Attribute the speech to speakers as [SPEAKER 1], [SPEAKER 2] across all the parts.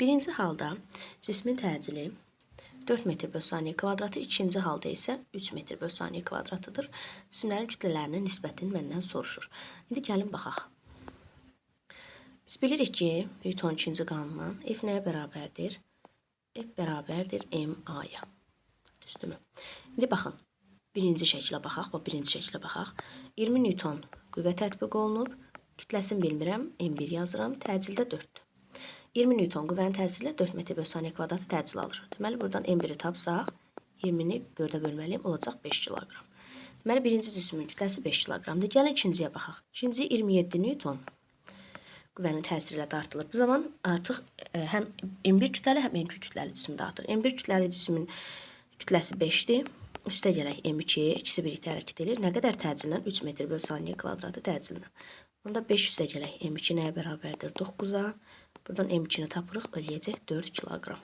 [SPEAKER 1] Birinci halda cismin təcili 4 metr bölü saniyə kvadratı, ikinci halda isə 3 metr bölü saniyə kvadratıdır. Cisimlərin kütlələrinin nisbətini məndən soruşur. İndi gəlin baxaq. Biz bilirik ki, Newton ikinci qanundan F nəyə bərabərdir? F bərabərdir ma-ya. Düzdürmü? İndi baxın, birinci şəklə baxaq. 20 Newton qüvvə tətbiq olunub, kütləsini bilmirəm, M1 yazıram, təcildə 4-dür. 20 Newton qüvvənin təsiri ilə 4 metr bölü saniyə kvadratı təcil alır. Deməli, buradan M1-i tapsaq, 20-ni 4-ə bölməliyim, olacaq 5 kiloqram. Deməli, birinci cismin kütləsi 5 kiloqramdır. Gəlin ikinciyə baxaq. İkinci 27 Newton qüvvənin təsiri ilə dartılır. Bu zaman artıq həm M1 kütləli, həm M2 kütləli cisim dartılır. M1 kütləli cismin kütləsi 5-dir. Üstə gələk M2, ikisi birlikdə hərəkət edir. Nə qədər təcillə? 3 metr bölü saniyə kvadratı təcillə. Onda 5 üstə gələk M2 nəyə bərabərdir? 9-a. Buradan M2-ni tapırıq, eləyəcək 4 kiloqram.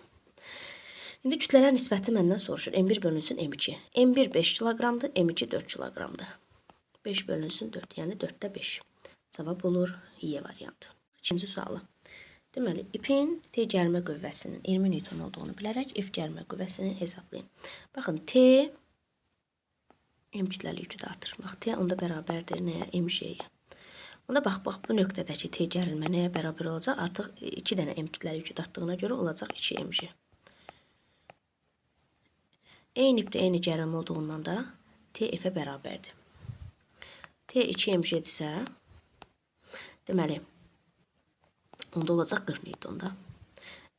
[SPEAKER 1] İndi kütlələr nisbəti məndən soruşur. M1 bölünsün M2. M1 5 kiloqramdır, M2 4 kiloqramdır. 5 bölünsün 4, yəni 4-də 5. Cavab olur Y variantı. İkinci sualı. Deməli, ipin T gəlmə qüvvəsinin 20 Newton olduğunu bilərək F gəlmə qüvvəsini hesablayın. Baxın, T M kütləli yükü artırmaq. T onda bərabərdir nəyə? MJ-yə. Onda bax, bu nöqtədəki T gərilmə nəyə bərabər olacaq? Artıq 2 dənə M kütləli yükü dartdığına görə olacaq 2 MJ. Eyni ipdə eyni gərilmə olduğundan da T F-ə bərabərdir. T 2 MJ-dirsə, deməli, onda olacaq 40 Newton-da.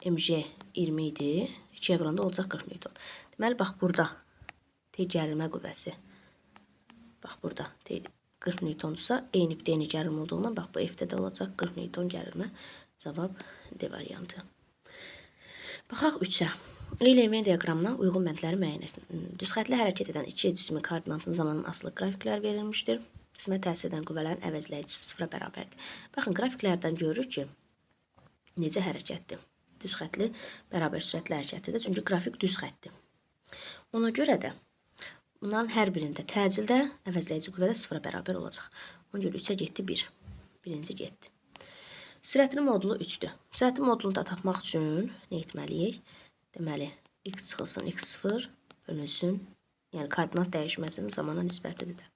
[SPEAKER 1] MJ 20 idi, 2-yə vuranda olacaq 40 Newton. Deməli, bax, burada T gərilmə qüvvəsi. Bax, burada T 40 Newton-dursa, eyni ipdə eyni gərilmə olduğundan, bax, bu F-də də olacaq 40 Newton gərilmə. Cavab D variantı. Baxaq 3-ə. Eyni diaqramına uyğun bəndləri müəyyən edin. Düzxətli hərəkət edən iki cismin koordinatının zamanın asılı qrafiklər verilmişdir. Cisimə təsir edən qüvvələrin əvəzləyicisi 0-a bərabərdir. Baxın, qrafiklərdən görürük ki, necə hərəkətdir. Düzxətli bərabər sürətli hərəkətdir. Çünki qrafik düz xətdir. Ona görə də bunların hər birində təcildə əvəzləyici qüvvə də 0-a bərabər olacaq. Ona görə 3-ə getdi 1. Birinci getdi. Sürətinin modulu 3-dür. Sürətin modulunu da tapmaq üçün nə etməliyik? Deməli, x çıxılsın x0 bölünsün. Yəni, koordinat dəyişməsinin zamana nisbətidir də.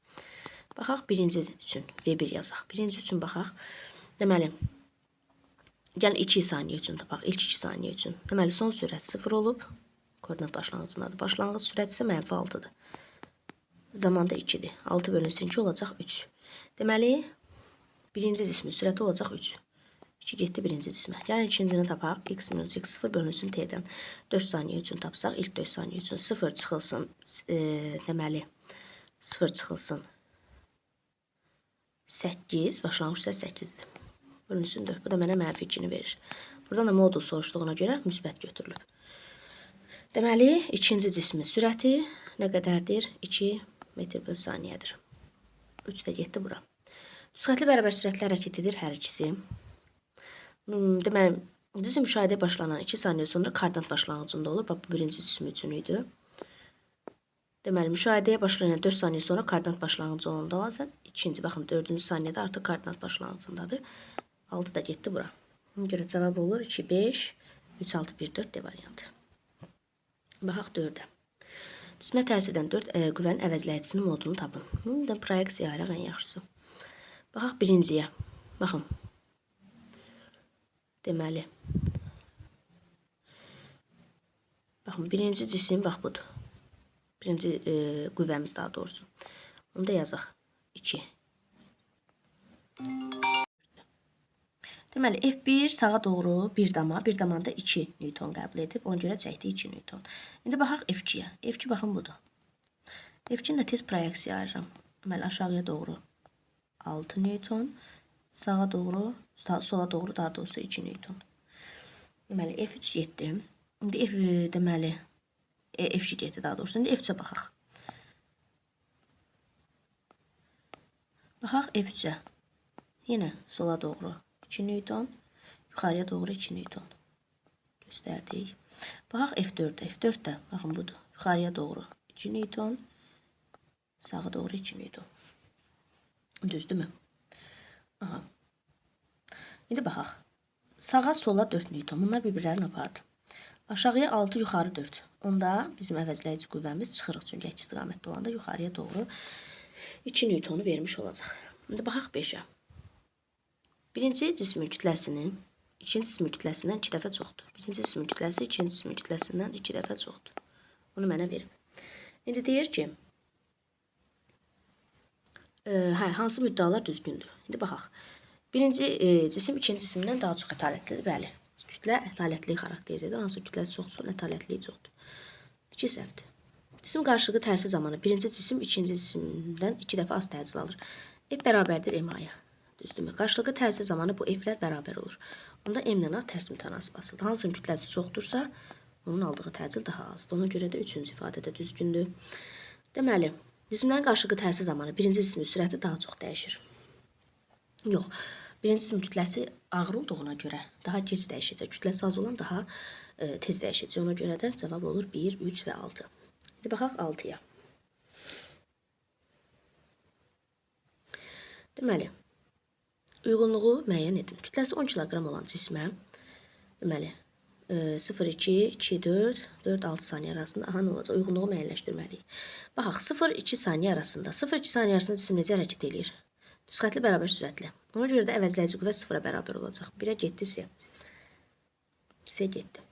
[SPEAKER 1] Baxaq, birinci üçün V1 yazaq. Birinci üçün baxaq. Deməli, gəlin 2 saniyə üçün tapaq. İlk 2 saniyə üçün. Deməli, son sürət 0 olub. Koordinat başlanğıcındadır. Başlanğıc sürət isə mənfi 6-dır. Zamanda 2-dir. 6 bölünsün 2 olacaq 3. Deməli, birinci cismin sürəti olacaq 3. 2 getdi birinci cismə. Yəni, ikincini tapaq. X minus x0 bölünsün T'dən. 4 saniyə üçün tapsaq, ilk 4 saniyə üçün 0 çıxılsın. Deməli, 0 çıxılsın 8. Başlanğıc isə 8-dir. Bölünsün 4. Bu da mənə mənfi 2-ni verir. Buradan da modul soruşduğuna görə müsbət götürülüb. Deməli, ikinci cismin sürəti nə qədərdir? 2 metr bölü saniyədir. 3 də getdi bura. Düzxətli bərabər sürətli hərəkət edir hər ikisi. Deməli, cisim müşahidəyə başlanan 2 saniyə sonra koordinat başlanğıcında olur. Bax, bu birinci cisim üçün idi. Deməli, müşahidəyə başlanan 4 saniyə sonra koordinat başlanğıcı olanda olansa, ikinci, baxın, 4-cü saniyədə artıq koordinat başlanğıcındadır. 6 da getdi bura. Ona görə cavab olur 2, 5, 3, 6, 1, 4 D variantı. Baxaq 4-ə. Cisimə təsir edən 4 qüvvənin əvəzləyicisinin modulunu tapın. Bunu da proyeksiya ayıraq ən yaxşısı. Baxaq birinciyə. Baxın. Deməli, baxın, birinci cisim, bax, budur. Birinci qüvvəmiz daha doğrusu. Onu da yazaq. 2. Deməli, F1 sağa doğru bir damanda 2 Newton qəbul edib. Ona görə çəkdi 2 Newton. İndi baxaq F2-yə. F2, baxın, budur. F2-ni də tez proyeksiya ayırıram. Deməli, aşağıya doğru 6 Newton. Sağa doğru, sola doğru daha doğrusu 2 Newton. Deməli, F3 getdi. İndi deməli, F2 getdi daha doğrusu. İndi F3-ə baxaq. Baxaq F3-ə. Yenə sola doğru 2 Newton. Yuxarıya doğru 2 Newton. Göstərdik. Baxaq F4-ə. F4 də, baxın, budur. Yuxarıya doğru 2 Newton. Sağa doğru 2 Newton. Düzdürmü? Aha. İndi baxaq. sağa sola 4 Newton. Bunlar bir-birlərini apardı. Aşağıya 6, yuxarı 4. Onda bizim əvəzləyici qüvvəmiz çıxırıq. Çünki əks istiqamətdə olanda yuxarıya doğru 2 Newtonu vermiş olacaq. İndi baxaq 5-ə. Birinci cismin kütləsinin ikinci cismin kütləsindən 2 dəfə çoxdur. Birinci cismin kütləsi ikinci cismin kütləsindən 2 dəfə çoxdur. Bunu mənə verib. İndi deyir ki, hansı müddəalar düzgündür? İndi baxaq. Birinci cisim ikinci cisimdən daha çox ətalətlidir. Bəli. Kütlə ətalətliyi xarakterizdir. Hansı kütləsi çoxdur, ətalətliyi çoxdur. 2 səhvdir. Cisim qarşılığı tərsi zamanı birinci cisim ikinci cisimdən 2 dəfə az təcil alır. F bərabərdir MA-ya. Düzdürmü? Qarşılığı təsir zamanı bu F-lər bərabər olur. Onda M-lə A tərs mütənasib asıldır. Hansının kütləsi çoxdursa, onun aldığı təcil daha azdır. Ona görə də üçüncü ifadə də düzgündür. Deməli, cisimlərin qarşılığı təsir zamanı birinci cismin sürəti daha çox dəyişir. Yox, birinci cismin kütləsi ağır olduğuna görə daha gec dəyişəcək. Kütləsi az olan daha tez dəyişəcək. Ona görə də cavab olur 1, 3 və 6. İndi baxaq 6-ya. Deməli, uyğunluğu müəyyən edin. Kütləsi 10 kiloqram olan cismə, deməli, 0, 2, 2, 4, 4, 6 saniyə arasında nə olacaq? Uyğunluğu müəyyənləşdirməliyik. Baxaq, 0, 2 saniyə arasında. 0, 2 saniyə arasında cisim necə hərəkət edir? Düzxətli bərabər sürətli. Ona görə də əvəzləyici qüvvə 0-a bərabər olacaq. 1-ə getdi C. C getdi.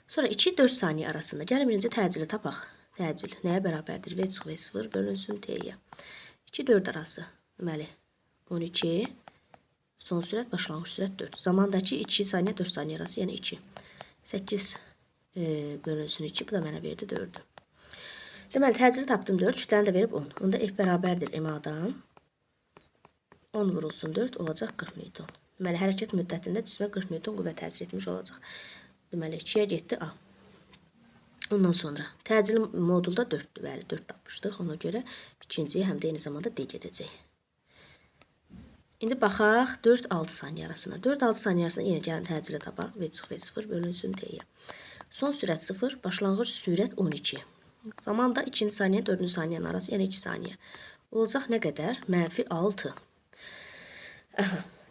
[SPEAKER 1] Sonra 2-4 saniyə arasında. Gəlin birinci təcili tapaq. Təcil nəyə bərabərdir? V çıx V0 bölünsün T-yə. 2-4 arası. Deməli, 12. Son sürət, başlanğıc sürət 4. Zamandakı 2 saniyə 4 saniyə arası, yəni 2. 8 bölünsün 2. Bu da mənə verdi 4-ü. Deməli, təcili tapdım 4. Kütləni də verib 10. Onda F bərabərdir MA-dan. 10 vurulsun 4 olacaq 40 Newton. Deməli, hərəkət müddətində cismə 40 Newton qüvvə təsir etmiş olacaq. Deməli, 2-yə getdi A. Ondan sonra təcili modulda 4-dür. Bəli, 4 tapmışdıq. Ona görə ikinciyə həm də eyni zamanda D gedəcək. İndi baxaq 4-6 saniyə arasına. 4-6 saniyə arasında yenə gəlin təcili tapaq. V çıx V0 bölünsün T-yə. Son sürət 0, başlanğıc sürət 12. Zamanda 2-ci saniyə 4-cü saniyənin arası, yəni 2 saniyə. Olacaq nə qədər? -6.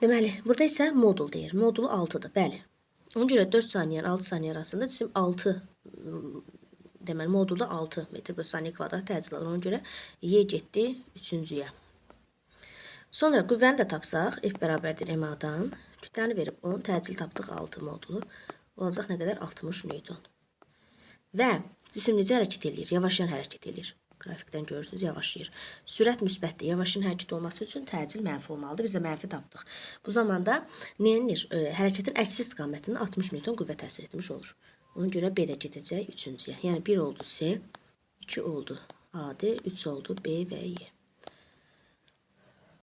[SPEAKER 1] Deməli, burada isə modul deyir. Modulu 6-dır. Bəli. Ona görə 4 saniyə 6 saniyə arasında cisim 6 deməli modulda 6 metr bölü saniyə kvadrat təcil alır. Ona görə Y getdi 3-cüyə. Sonra qüvvəni də tapsaq, F bərabərdir MA-dan. Kütləni verib 10, təcil tapdıq 6 modulu. Olacaq nə qədər? 60 Newton. Və cisim necə hərəkət edir? Yavaşlayan hərəkət edir. Qrafikdən görürsünüz, yavaşlayır. Sürət müsbətdir. Yavaşın hərəkət olması üçün təcil mənfi olmalıdır. Biz də mənfi tapdıq. Bu zamanda neyinir? Hərəkətin əksi istiqamətində 60 Newton qüvvə təsir etmiş olur. Ona görə B də gedəcək 3-cüyə. Yəni 1 oldu C, 2 oldu A, D, 3 oldu B və Y.